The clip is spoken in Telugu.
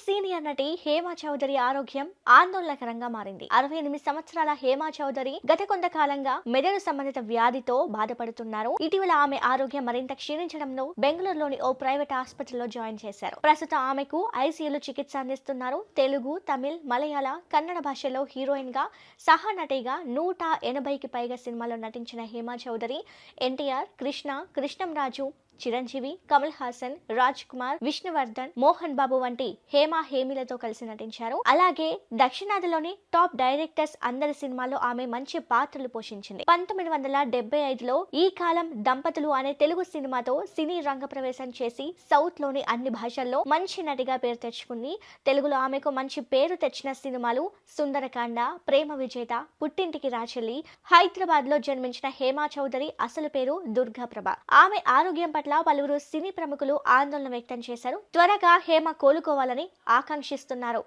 సీనియర్ నటి హేమా చౌదరి ఆరోగ్యం ఆందోళనకరంగా మారింది. 68 సంవత్సరాల హేమా చౌదరి గత కొంతకాలంగా మెదడు సంబంధిత వ్యాధితో బాధపడుతున్నారు. ఇటీవల ఆమె ఆరోగ్యం మరింత క్షీణించడంలో బెంగళూరులోని ఓ ప్రైవేట్ ఆసుపత్రిలో జాయిన్ చేశారు. ప్రస్తుతం ఆమెకు ఐసీయూలో చికిత్స అందిస్తున్నారు. తెలుగు, తమిళ్, మలయాళ, కన్నడ భాషల్లో హీరోయిన్ గా సహా నటిగా 180కి పైగా సినిమాల్లో నటించిన హేమా చౌదరి ఎన్టీఆర్, కృష్ణ, కృష్ణంరాజు, చిరంజీవి, కమల్ హాసన్, రాజ్ కుమార్, విష్ణువర్ధన్, మోహన్ బాబు వంటి హేమీలతో కలిసి నటించారు. అలాగే దక్షిణాదిలోని టాప్ డైరెక్టర్స్ అందరి సినిమాల్లో ఆమె మంచి పాత్రలు పోషించింది. 1975లో ఈ కాలం దంపతులు అనే తెలుగు సినిమాతో సినీ రంగ ప్రవేశం చేసి సౌత్ లోని అన్ని భాషల్లో మంచి నటిగా పేరు తెచ్చుకుంది. తెలుగులో ఆమెకు మంచి పేరు తెచ్చిన సినిమాలు సుందరకాండ, ప్రేమ విజేత, పుట్టింటికి రాచెల్లి. హైదరాబాద్ లో జన్మించిన హేమా చౌదరి అసలు పేరు దుర్గా ప్రభ. ఆమె ఆరోగ్యం పట్ల పలువురు సినీ ప్రముఖులు ఆందోళన వ్యక్తం చేశారు. త్వరగా హేమ కోలుకోవాలని ఆకాంక్షిస్తున్నారు.